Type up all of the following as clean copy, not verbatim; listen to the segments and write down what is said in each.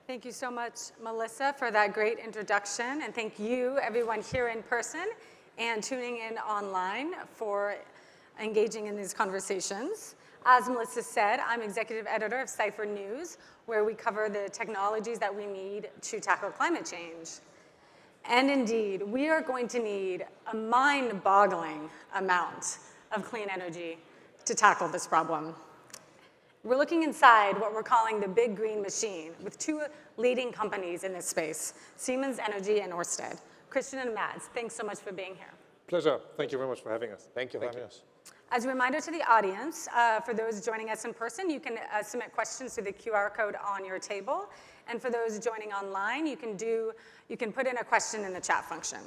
Thank you so much, Melissa, for that great introduction. And thank you, everyone here in person and tuning in online for engaging in these conversations. As Melissa said, I'm executive editor of Cypher News, where we cover the technologies that we need to tackle climate change. And indeed, we are going to need a mind-boggling amount of clean energy to tackle this problem. We're looking inside what we're calling the big green machine with two leading companies in this space, Siemens Energy and Ørsted. Christian and Mads, thanks so much for being here. Pleasure. Thank you very much for having us. Thank you for having us. As a reminder to the audience, for those joining us in person, you can submit questions through the QR code on your table. And for those joining online, you can put in a question in the chat function.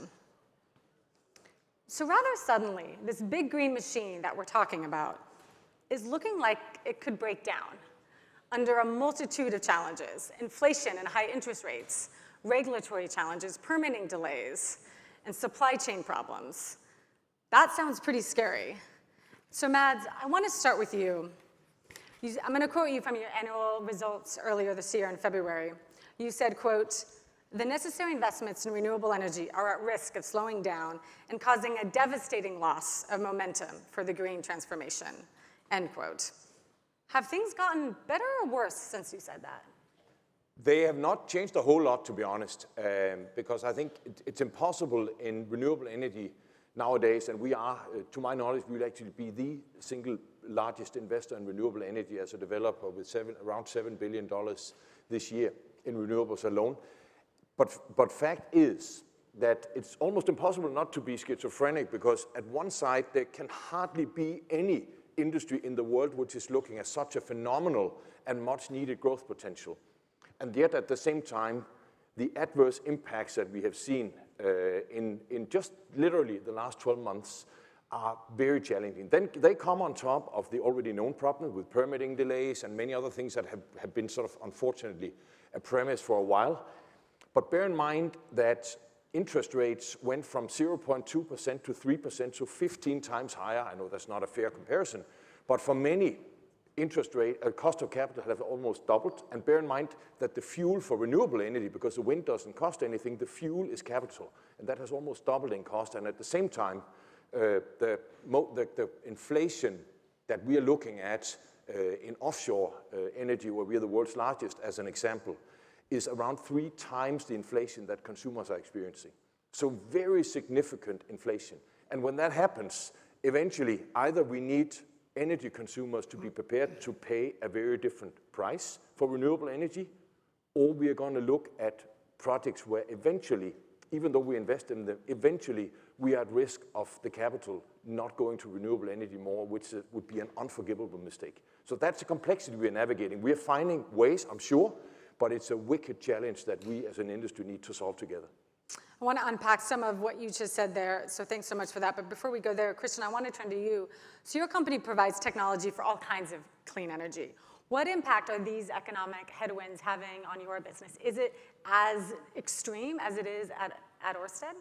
So rather suddenly, this big green machine that we're talking about is looking like it could break down under a multitude of challenges: inflation and high interest rates, regulatory challenges, permitting delays, and supply chain problems. That sounds pretty scary. So Mads, I want to start with you. I'm going to quote you from your annual results earlier this year in February. You said, quote, "The necessary investments in renewable energy are at risk of slowing down and causing a devastating loss of momentum for the green transformation," end quote. Have things gotten better or worse since you said that? They have not changed a whole lot, to be honest, because I think it's impossible in renewable energy nowadays, and we are, to my knowledge, we will actually be the single largest investor in renewable energy as a developer with around $7 billion this year in renewables alone. But fact is that it's almost impossible not to be schizophrenic, because at one side there can hardly be any industry in the world which is looking at such a phenomenal and much needed growth potential. And yet at the same time, the adverse impacts that we have seen in just literally the last 12 months are very challenging. Then they come on top of the already known problem with permitting delays and many other things that have been sort of unfortunately a premise for a while. But bear in mind that interest rates went from 0.2% to 3%, so 15 times higher. I know that's not a fair comparison, but for many, interest rate, cost of capital have almost doubled. And bear in mind that the fuel for renewable energy, because the wind doesn't cost anything, the fuel is capital, and that has almost doubled in cost. And at the same time, the inflation that we are looking at in offshore energy, where we are the world's largest, as an example, is around 3 times the inflation that consumers are experiencing. So very significant inflation. And when that happens, eventually either we need energy consumers to be prepared to pay a very different price for renewable energy, or we are going to look at projects where eventually, even though we invest in them, eventually we are at risk of the capital not going to renewable energy more, which would be an unforgivable mistake. So that's the complexity we are navigating. We are finding ways, I'm sure, but it's a wicked challenge that we as an industry need to solve together. I want to unpack some of what you just said there, so thanks so much for that. But before we go there, Christian, I want to turn to you. So your company provides technology for all kinds of clean energy. What impact are these economic headwinds having on your business? Is it as extreme as it is at Ørsted?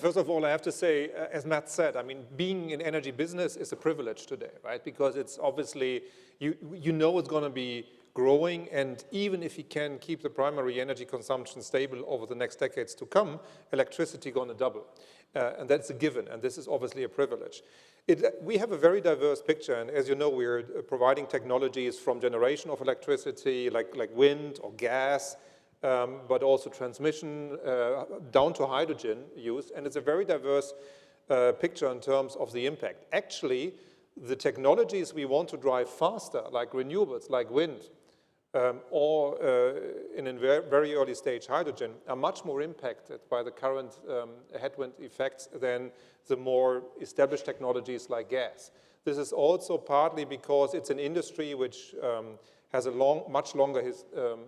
First of all, I have to say, as Matt said, I mean, being in energy business is a privilege today, right? Because it's obviously, you know it's going to be growing, and even if you can keep the primary energy consumption stable over the next decades to come, electricity going to double. And that's a given, and this is obviously a privilege. We have a very diverse picture, and as you know, we're providing technologies from generation of electricity, like wind or gas, but also transmission, down to hydrogen use, and it's a very diverse picture in terms of the impact. Actually, the technologies we want to drive faster, like renewables, like wind, or in a very early stage hydrogen, are much more impacted by the current headwind effects than the more established technologies like gas. This is also partly because it's an industry which has a much longer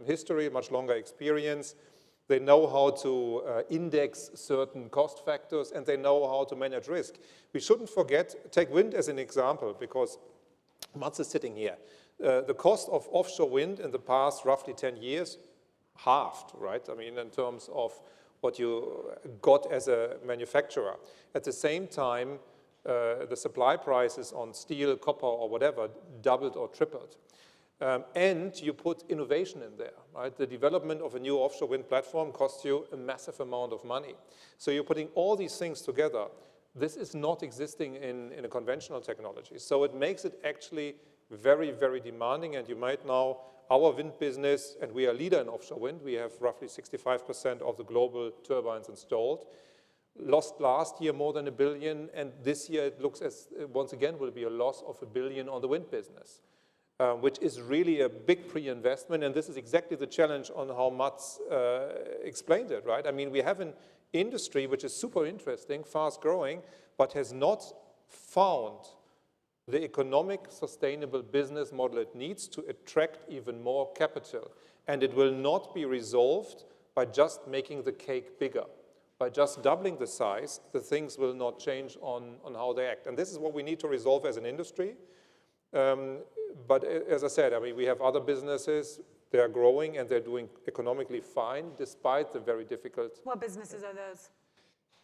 history, much longer experience. They know how to index certain cost factors, and they know how to manage risk. We shouldn't forget, take wind as an example, because Mats is sitting here. The cost of offshore wind in the past roughly 10 years halved, right? I mean, in terms of what you got as a manufacturer. At the same time, the supply prices on steel, copper, or whatever doubled or tripled. and you put innovation in there, right? The development of a new offshore wind platform costs you a massive amount of money. So you're putting all these things together. This is not existing in a conventional technology. So it makes it actually very, very demanding. And you might know our wind business, and we are a leader in offshore wind. We have roughly 65% of the global turbines installed. Lost last year more than $1 billion, and this year it looks as, once again, will be a loss of $1 billion on the wind business. Which is really a big pre-investment, and this is exactly the challenge on how Mats explained it, right? I mean, we have an industry which is super interesting, fast growing, but has not found the economic sustainable business model it needs to attract even more capital. And it will not be resolved by just making the cake bigger. By just doubling the size, the things will not change on how they act. And this is what we need to resolve as an industry. But as I said, I mean, we have other businesses, they are growing and they're doing economically fine despite the very difficult. What businesses are those?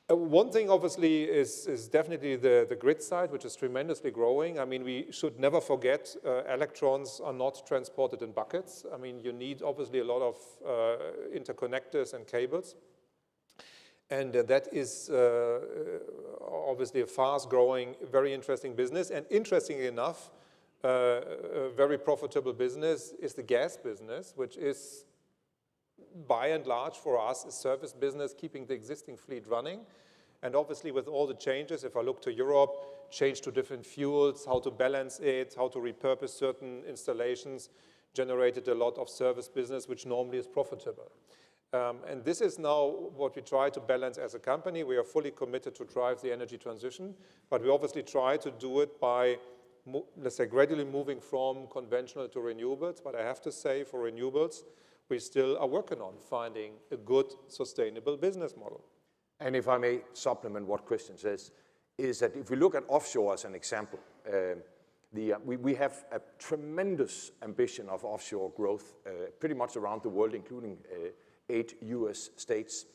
One thing obviously is definitely the grid side, which is tremendously growing. I mean, we should never forget electrons are not transported in buckets. I mean, you need obviously a lot of interconnectors and cables. And that is obviously a fast growing, very interesting business. And interestingly enough, a very profitable business is the gas business, which is by and large for us a service business, keeping the existing fleet running. And obviously with all the changes, if I look to Europe, change to different fuels, how to balance it, how to repurpose certain installations, generated a lot of service business, which normally is profitable. And this is now what we try to balance as a company. We are fully committed to drive the energy transition, but we obviously try to do it by, let's say, gradually moving from conventional to renewables. But I have to say, for renewables, we still are working on finding a good, sustainable business model. And if I may supplement what Christian says, is that if we look at offshore as an example, we have a tremendous ambition of offshore growth pretty much around the world, including 8 US states.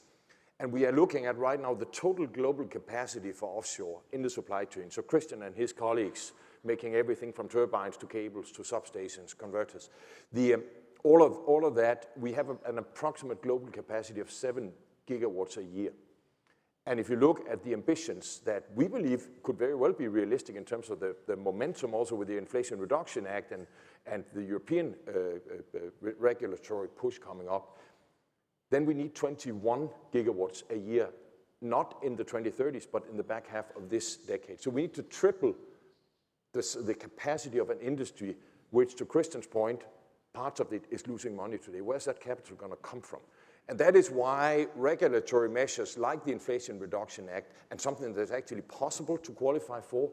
And we are looking at right now the total global capacity for offshore in the supply chain. So Christian and his colleagues making everything from turbines to cables to substations, converters. All of that, we have an approximate global capacity of 7 gigawatts a year. And if you look at the ambitions that we believe could very well be realistic in terms of the momentum also with the Inflation Reduction Act and the European regulatory push coming up, then we need 21 gigawatts a year, not in the 2030s, but in the back half of this decade. So we need to triple the capacity of an industry, which, to Christian's point, parts of it is losing money today. Where's that capital going to come from? And that is why regulatory measures like the Inflation Reduction Act, and something that's actually possible to qualify for,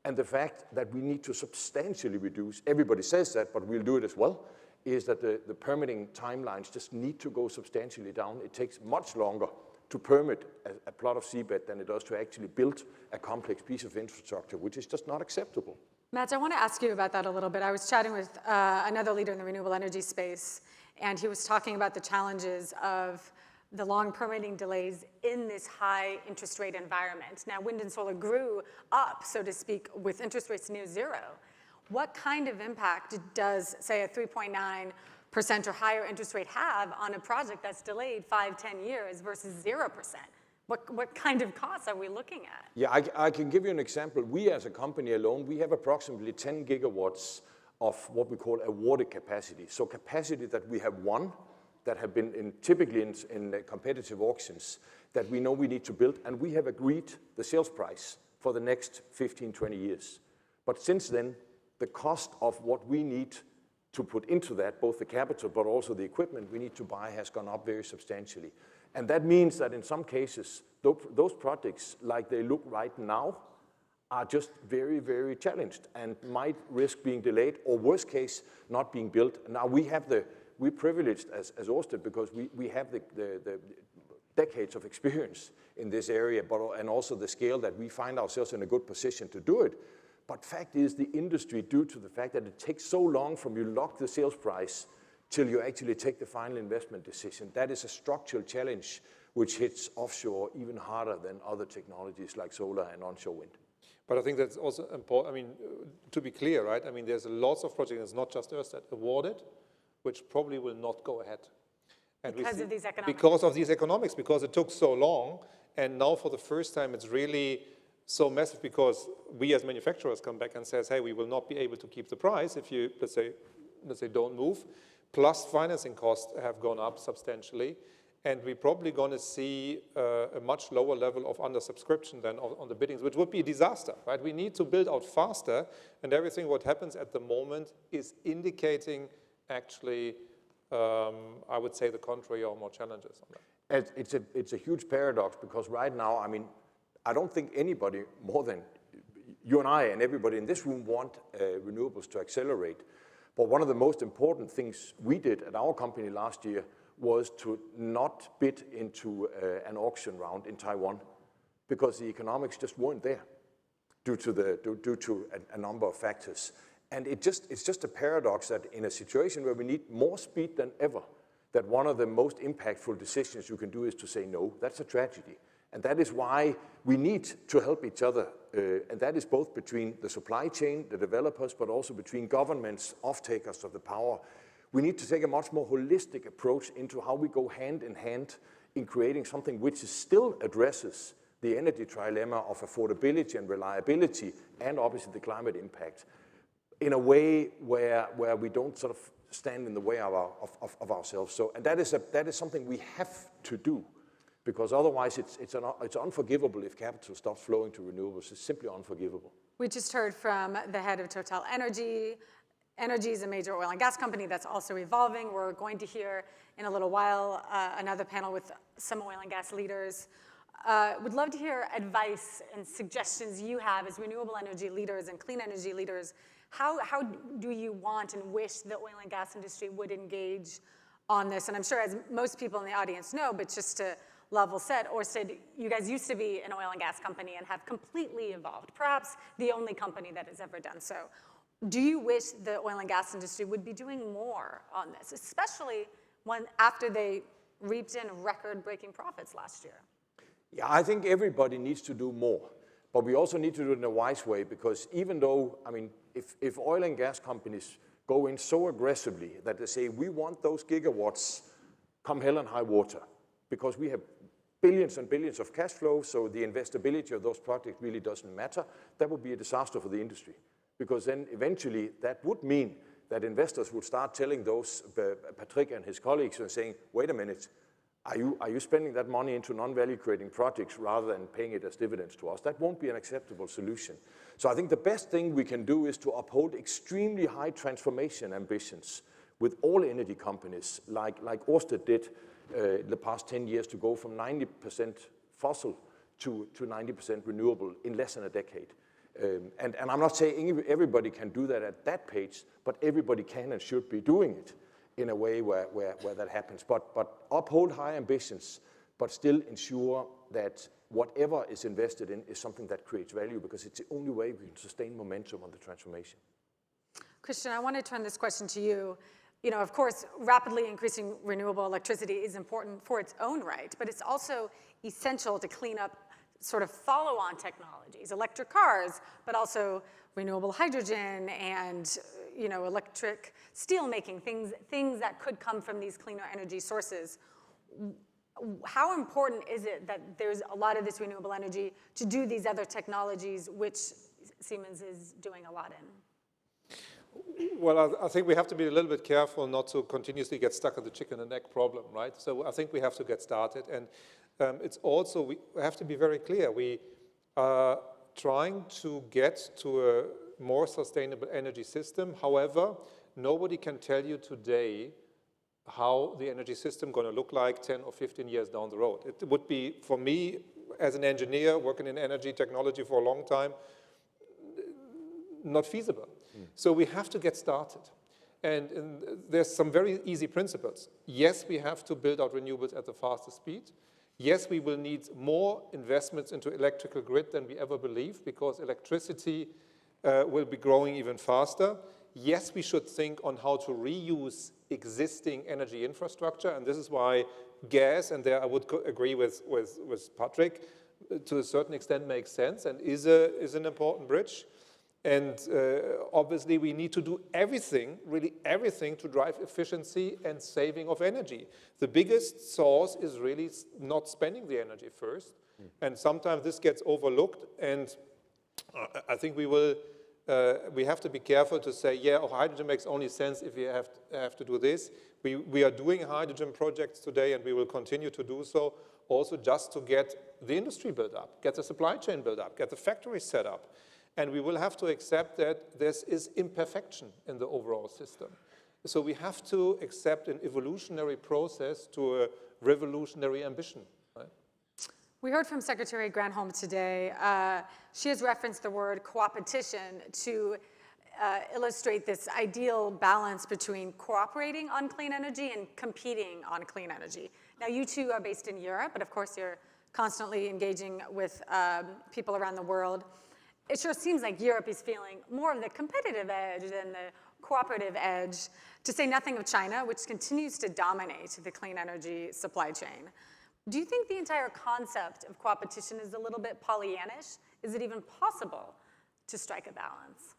and the fact that we need to substantially reduce, everybody says that, but we'll do it as well, is that the permitting timelines just need to go substantially down. It takes much longer to permit a plot of seabed than it does to actually build a complex piece of infrastructure, which is just not acceptable. Mats, I want to ask you about that a little bit. I was chatting with another leader in the renewable energy space, and he was talking about the challenges of the long permitting delays in this high interest rate environment. Now, wind and solar grew up, so to speak, with interest rates near zero. What kind of impact does, say, a 3.9% or higher interest rate have on a project that's delayed 5-10 years versus 0%? What kind of costs are we looking at? Yeah, I can give you an example. We as a company alone, we have approximately 10 gigawatts of what we call awarded capacity. So capacity that we have won, that have been typically in competitive auctions, that we know we need to build, and we have agreed the sales price for the next 15, 20 years. But since then, the cost of what we need to put into that, both the capital but also the equipment we need to buy, has gone up very substantially. And that means that in some cases, those projects, like they look right now, are just very, very challenged and might risk being delayed, or worst case, not being built. Now we're privileged as Ørsted because we have the decades of experience in this area, and also the scale that we find ourselves in a good position to do it. But fact is, the industry, due to the fact that it takes so long from you lock the sales price till you actually take the final investment decision, that is a structural challenge which hits offshore even harder than other technologies like solar and onshore wind. But I think that's also important. I mean, to be clear, right? I mean, there's lots of projects, it's not just Ørsted, awarded, which probably will not go ahead. And because of these economics. Because of these economics, because it took so long, and now for the first time it's really so massive because we as manufacturers come back and says, hey, we will not be able to keep the price if you, let's say don't move. Plus financing costs have gone up substantially. And we're probably going to see a much lower level of undersubscription than on the biddings, which would be a disaster, right? We need to build out faster, and everything what happens at the moment is indicating actually, I would say the contrary or more challenges on that. It's a huge paradox because right now, I mean, I don't think anybody more than you and I and everybody in this room want renewables to accelerate. But one of the most important things we did at our company last year was to not bid into an auction round in Taiwan because the economics just weren't there due to a number of factors. And it's just a paradox that in a situation where we need more speed than ever, that one of the most impactful decisions you can do is to say no. That's a tragedy. And that is why we need to help each other. And that is both between the supply chain, the developers, but also between governments, off-takers of the power. We need to take a much more holistic approach into how we go hand in hand in creating something which still addresses the energy trilemma of affordability and reliability and obviously the climate impact in a way where we don't sort of stand in the way of ourselves. So, and that is something we have to do because otherwise it's unforgivable if capital stops flowing to renewables. It's simply unforgivable. We just heard from the head of Total Energy. Energy is a major oil and gas company that's also evolving. We're going to hear in a little while another panel with some oil and gas leaders. Would love to hear advice and suggestions you have as renewable energy leaders and clean energy leaders. How do you want and wish the oil and gas industry would engage on this? And I'm sure as most people in the audience know, but just to level set, Ørsted, you guys used to be an oil and gas company and have completely evolved, perhaps the only company that has ever done so. Do you wish the oil and gas industry would be doing more on this, especially after they reaped in record-breaking profits last year? Yeah, I think everybody needs to do more, but we also need to do it in a wise way because even though, I mean, if oil and gas companies go in so aggressively that they say, we want those gigawatts come hell and high water because we have billions and billions of cash flow, so the investability of those projects really doesn't matter, that would be a disaster for the industry. Because then eventually that would mean that investors would start telling those, Patrick and his colleagues, and saying, wait a minute, are you spending that money into non-value creating projects rather than paying it as dividends to us? That won't be an acceptable solution. So I think the best thing we can do is to uphold extremely high transformation ambitions with all energy companies, like Ørsted did the past 10 years to go from 90% fossil to 90% renewable in less than a decade. And I'm not saying everybody can do that at that pace, but everybody can and should be doing it in a way where that happens. But uphold high ambitions, but still ensure that whatever is invested in is something that creates value because it's the only way we can sustain momentum on the transformation. Christian, I want to turn this question to you. You know, of course, rapidly increasing renewable electricity is important for its own right, but it's also essential to clean up sort of follow-on technologies, electric cars, but also renewable hydrogen and, you know, electric steel making, things that could come from these cleaner energy sources. How important is it that there's a lot of this renewable energy to do these other technologies, which Siemens is doing a lot in? Well, I think we have to be a little bit careful not to continuously get stuck in the chicken and egg problem, right? So I think we have to get started. And it's also, we have to be very clear. We are trying to get to a more sustainable energy system. However, nobody can tell you today how the energy system going to look like 10 or 15 years down the road. It would be, for me, as an engineer working in energy technology for a long time, not feasible. So we have to get started. And there's some very easy principles. Yes, we have to build out renewables at the fastest speed. Yes, we will need more investments into electrical grid than we ever believed because electricity will be growing even faster. Yes, we should think on how to reuse existing energy infrastructure, and this is why gas, and there I would agree with Patrick, to a certain extent makes sense and is an important bridge. And obviously, we need to do everything, really everything, to drive efficiency and saving of energy. The biggest source is really not spending the energy first. And sometimes this gets overlooked. And I think we have to be careful to say, yeah, hydrogen makes only sense if you have to do this. We are doing hydrogen projects today, and we will continue to do so, also just to get the industry built up, get the supply chain built up, get the factories set up. And we will have to accept that this is imperfection in the overall system. So we have to accept an evolutionary process to a revolutionary ambition. Right? We heard from Secretary Granholm today. She has referenced the word coopetition to illustrate this ideal balance between cooperating on clean energy and competing on clean energy. Now, you two are based in Europe, but of course you're constantly engaging with people around the world. It sure seems like Europe is feeling more of the competitive edge than the cooperative edge, to say nothing of China, which continues to dominate the clean energy supply chain. Do you think the entire concept of coopetition is a little bit Pollyannish? Is it even possible to strike a balance?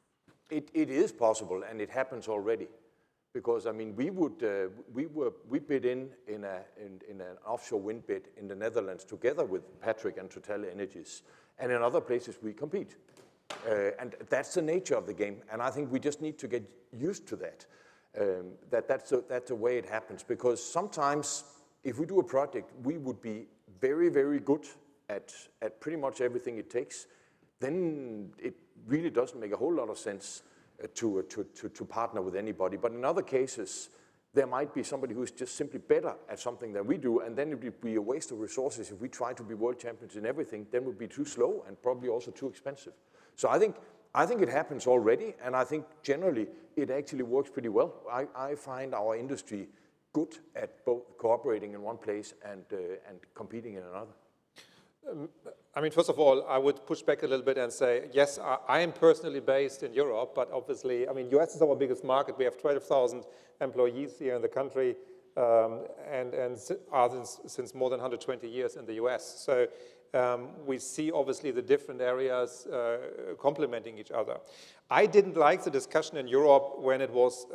It is possible, and it happens already. Because, I mean, we bid in an offshore wind bid in the Netherlands together with Patrick and Total Energies. And in other places, we compete. And that's the nature of the game. And I think we just need to get used to that. That's the way it happens. Because sometimes, if we do a project, we would be very, very good at pretty much everything it takes. Then it really doesn't make a whole lot of sense to partner with anybody. But in other cases, there might be somebody who's just simply better at something than we do, and then it would be a waste of resources if we try to be world champions in everything. Then it would be too slow and probably also too expensive. So I think it happens already, and I think generally it actually works pretty well. I find our industry good at both cooperating in one place and competing in another. I mean, first of all, I would push back a little bit and say, yes, I am personally based in Europe, but obviously, I mean, US is our biggest market. We have 12,000 employees here in the country and are since more than 120 years in the US. So we see, obviously, the different areas complementing each other. I didn't like the discussion in Europe when it was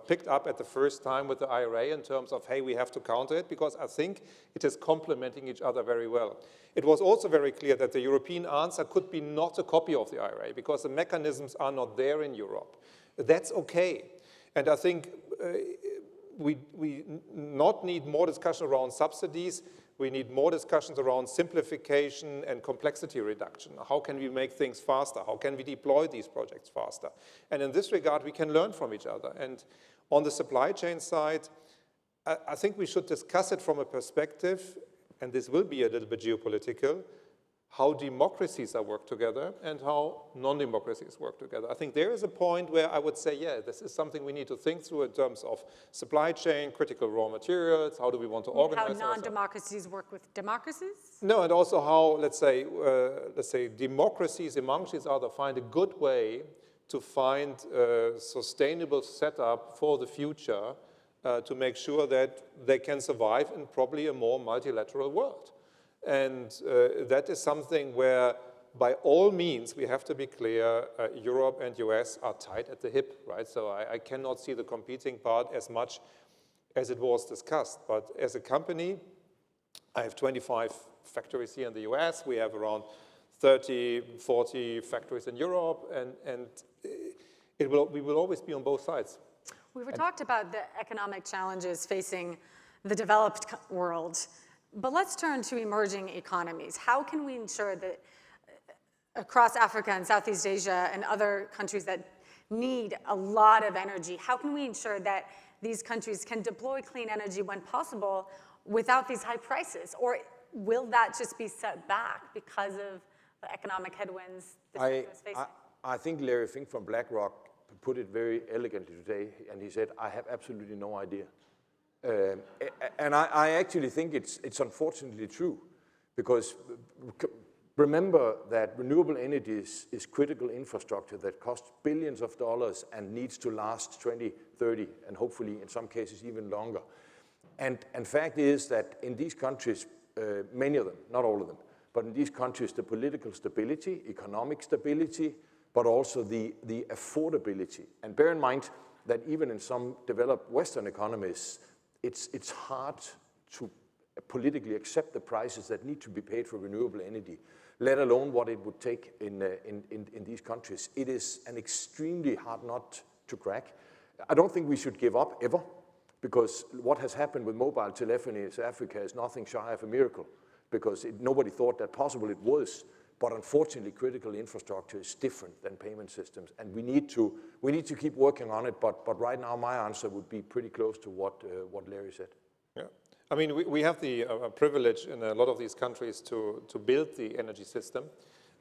picked up at the first time with the IRA in terms of, hey, we have to counter it, because I think it is complementing each other very well. It was also very clear that the European answer could be not a copy of the IRA, because the mechanisms are not there in Europe. That's okay. And I think we not need more discussion around subsidies. We need more discussions around simplification and complexity reduction. How can we make things faster? How can we deploy these projects faster? And in this regard, we can learn from each other. And on the supply chain side, I think we should discuss it from a perspective, and this will be a little bit geopolitical, how democracies are work together and how non-democracies work together. I think there is a point where I would say, yeah, this is something we need to think through in terms of supply chain, critical raw materials, how do we want to organize how non-democracies work with democracies? No, and also how, let's say democracies amongst each other find a good way to find a sustainable setup for the future to make sure that they can survive in probably a more multilateral world. And that is something where, by all means, we have to be clear, Europe and US are tied at the hip, right? So I cannot see the competing part as much as it was discussed. But as a company, I have 25 factories here in the US. We have around 30, 40 factories in Europe, and we will always be on both sides. We've talked about the economic challenges facing the developed world. But let's turn to emerging economies. How can we ensure that across Africa and Southeast Asia and other countries that need a lot of energy, how can we ensure that these countries can deploy clean energy when possible without these high prices? Or will that just be set back because of the economic headwinds this country is facing? I think Larry Fink from BlackRock put it very elegantly today, and he said, I have absolutely no idea. And I actually think it's unfortunately true, because remember that renewable energy is critical infrastructure that costs billions of dollars and needs to last 20, 30, and hopefully in some cases even longer. And fact is that in these countries, many of them, not all of them, but in these countries, the political stability, economic stability, but also the affordability. And bear in mind that even in some developed Western economies, it's hard to politically accept the prices that need to be paid for renewable energy, let alone what it would take in these countries. It is an extremely hard nut to crack. I don't think we should give up ever, because what has happened with mobile telephony in Africa is nothing shy of a miracle, because nobody thought that possible. It was, but unfortunately, critical infrastructure is different than payment systems, and we need to keep working on it. But right now, my answer would be pretty close to what Larry said. Yeah. I mean, we have the privilege in a lot of these countries to build the energy system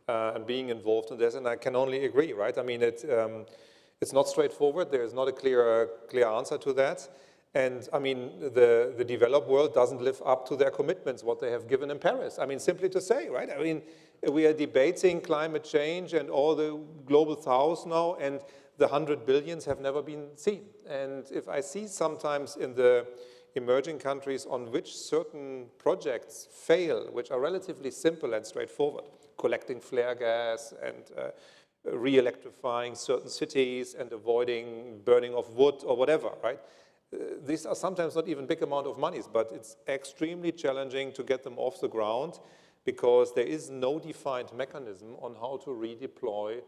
and being involved in this, and I can only agree, right? I mean, it's not straightforward. There is not a clear answer to that. And I mean, the developed world doesn't live up to their commitments, what they have given in Paris. I mean, simply to say, right? I mean, we are debating climate change and all the global south now, and the 100 billions have never been seen. And if I see sometimes in the emerging countries on which certain projects fail, which are relatively simple and straightforward, collecting flare gas and re-electrifying certain cities and avoiding burning of wood or whatever, right? These are sometimes not even big amount of monies, but it's extremely challenging to get them off the ground because there is no defined mechanism on how to redeploy,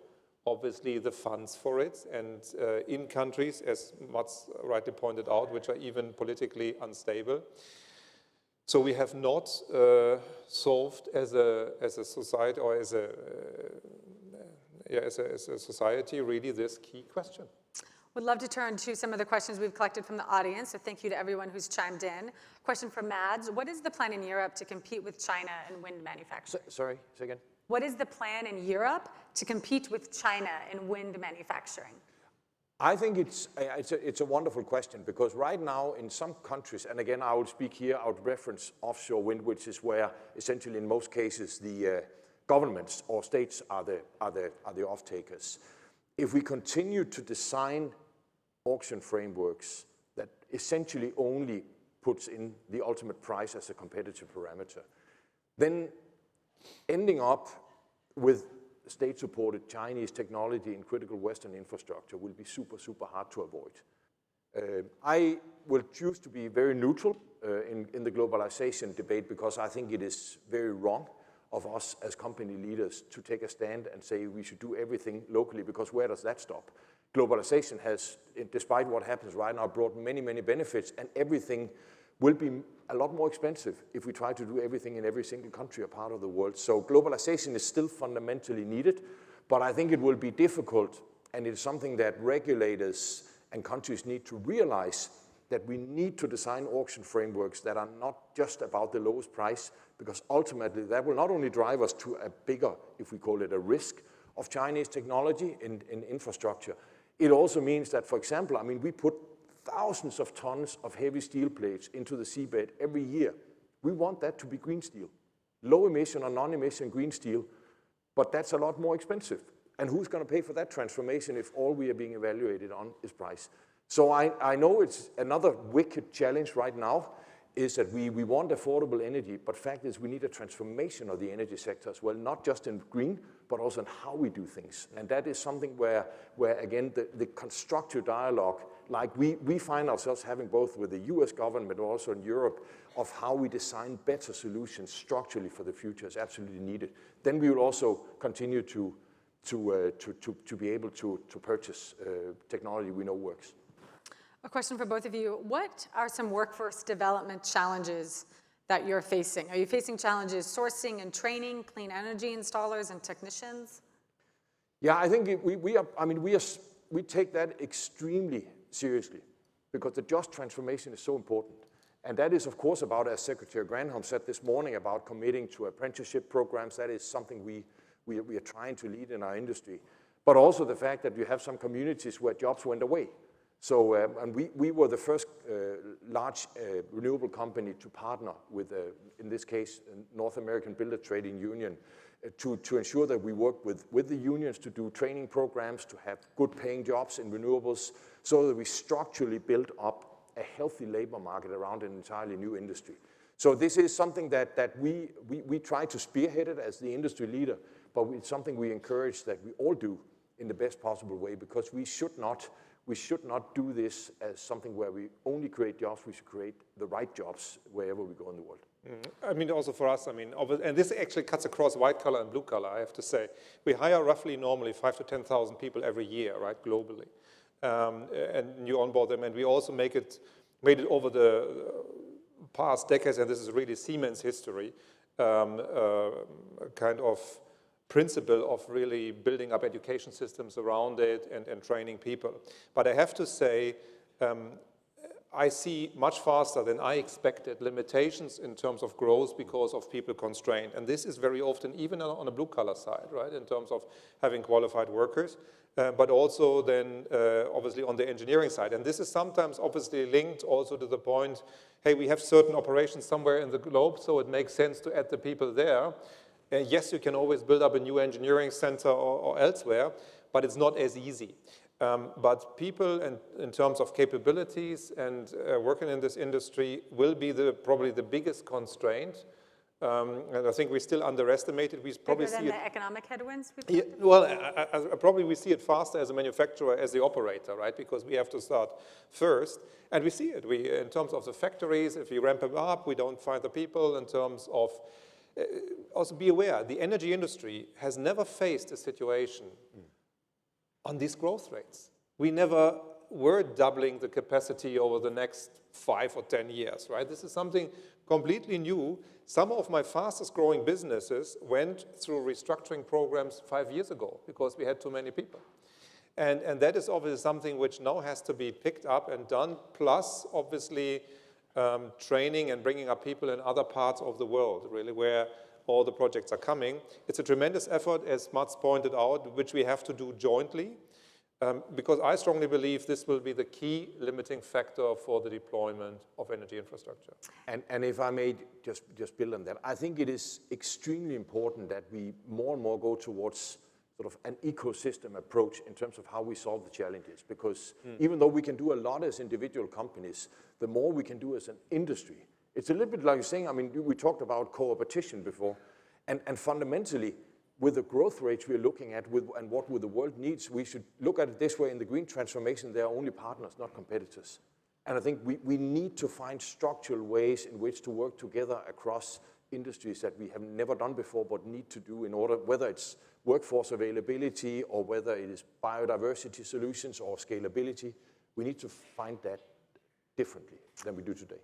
obviously, the funds for it. And in countries, as Mats rightly pointed out, which are even politically unstable. So we have not solved as a society or as a society really this key question. Would love to turn to some of the questions we've collected from the audience, so thank you to everyone who's chimed in. Question from Mads: what is the plan in Europe to compete with China in wind manufacturing? Sorry, say again? What is the plan in Europe to compete with China in wind manufacturing? I think it's a wonderful question, because right now in some countries, and again I would speak here, I would reference offshore wind, which is where essentially in most cases the governments or states are the off-takers. If we continue to design auction frameworks that essentially only puts in the ultimate price as a competitive parameter, then ending up with state-supported Chinese technology in critical Western infrastructure will be super, super hard to avoid. I will choose to be very neutral in the globalization debate, because I think it is very wrong of us as company leaders to take a stand and say we should do everything locally, because where does that stop? Globalization has, despite what happens right now, brought many, many benefits, and everything will be a lot more expensive if we try to do everything in every single country or part of the world. So globalization is still fundamentally needed, but I think it will be difficult, and it's something that regulators and countries need to realize, that we need to design auction frameworks that are not just about the lowest price, because ultimately that will not only drive us to a bigger, if we call it a risk, of Chinese technology in infrastructure. It also means that, for example, I mean, we put thousands of tons of heavy steel plates into the seabed every year. We want that to be green steel, low emission or non-emission green steel, but that's a lot more expensive. And who's going to pay for that transformation if all we are being evaluated on is price? So I know it's another wicked challenge right now, is that we want affordable energy, but fact is we need a transformation of the energy sector as well, not just in green, but also in how we do things. And that is something where again, the constructive dialogue, like we find ourselves having both with the US government, but also in Europe, of how we design better solutions structurally for the future is absolutely needed. Then we will also continue to be able to purchase technology we know works. A question for both of you. What are some workforce development challenges that you're facing? Are you facing challenges sourcing and training clean energy installers and technicians? Yeah, I think we take that extremely seriously, because the just transformation is so important. And that is, of course, about, as Secretary Granholm said this morning, about committing to apprenticeship programs. That is something we are trying to lead in our industry. But also the fact that you have some communities where jobs went away. So, and we were the first large renewable company to partner with, in this case, North American Builder Trading Union, to ensure that we work with the unions to do training programs, to have good paying jobs in renewables, so that we structurally build up a healthy labor market around an entirely new industry. So this is something that we try to spearhead it as the industry leader, but it's something we encourage that we all do in the best possible way, because we should not do this as something where we only create jobs. We should create the right jobs wherever we go in the world. I mean, also for us, I mean, and this actually cuts across white collar and blue collar, I have to say. We hire roughly normally 5,000 to 10,000 people every year, right, globally. And you onboard them, and we also made it over the past decades, and this is really Siemens history, kind of principle of really building up education systems around it and training people. But I have to say, I see much faster than I expected limitations in terms of growth because of people constrained. And this is very often even on the blue collar side, right, in terms of having qualified workers, but also then obviously on the engineering side. And this is sometimes obviously linked also to the point, hey, we have certain operations somewhere in the globe, so it makes sense to add the people there. Yes, you can always build up a new engineering center or elsewhere, but it's not as easy. But people, in terms of capabilities and working in this industry, will be probably the biggest constraint. And I think we still underestimate it. We probably Bigger than see the economic headwinds? Yeah, well, probably we see it faster as a manufacturer, as the operator, right? Because we have to start first. And we see it. In terms of the factories, if we ramp them up, we don't find the people. In terms of, also be aware, the energy industry has never faced a situation on these growth rates. We never were doubling the capacity over the next 5 or 10 years, right? This is something completely new. Some of my fastest growing businesses went through restructuring programs 5 years ago because we had too many people. And that is obviously something which now has to be picked up and done, plus obviously training and bringing up people in other parts of the world, really, where all the projects are coming. It's a tremendous effort, as Mats pointed out, which we have to do jointly, because I strongly believe this will be the key limiting factor for the deployment of energy infrastructure. And if I may just build on that, I think it is extremely important that we more and more go towards sort of an ecosystem approach in terms of how we solve the challenges, because even though we can do a lot as individual companies, the more we can do as an industry. It's a little bit like you're saying, I mean, we talked about cooperation before, and fundamentally, with the growth rates we're looking at and what the world needs, we should look at it this way. In the green transformation, they are only partners, not competitors. And I think we need to find structural ways in which to work together across industries that we have never done before but need to do in order, whether it's workforce availability or whether it is biodiversity solutions or scalability. We need to find that differently than we do today.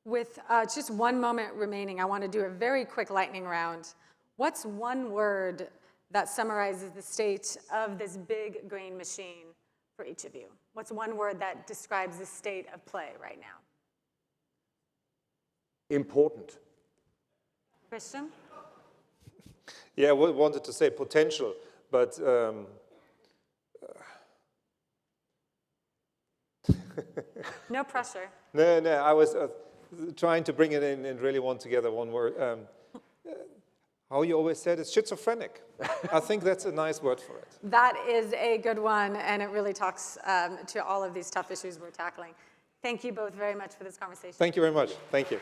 With just 1 moment remaining, I want to do a very quick lightning round. What's one word that summarizes the state of this big green machine for each of you? What's one word that describes the state of play right now? Important. Christian? Yeah, I wanted to say potential, but No pressure. No, I was trying to bring it in and really want together one word. How you always said, it's schizophrenic. I think that's a nice word for it. That is a good one, and it really talks to all of these tough issues we're tackling. Thank you both very much for this conversation. Thank you very much. Thank you.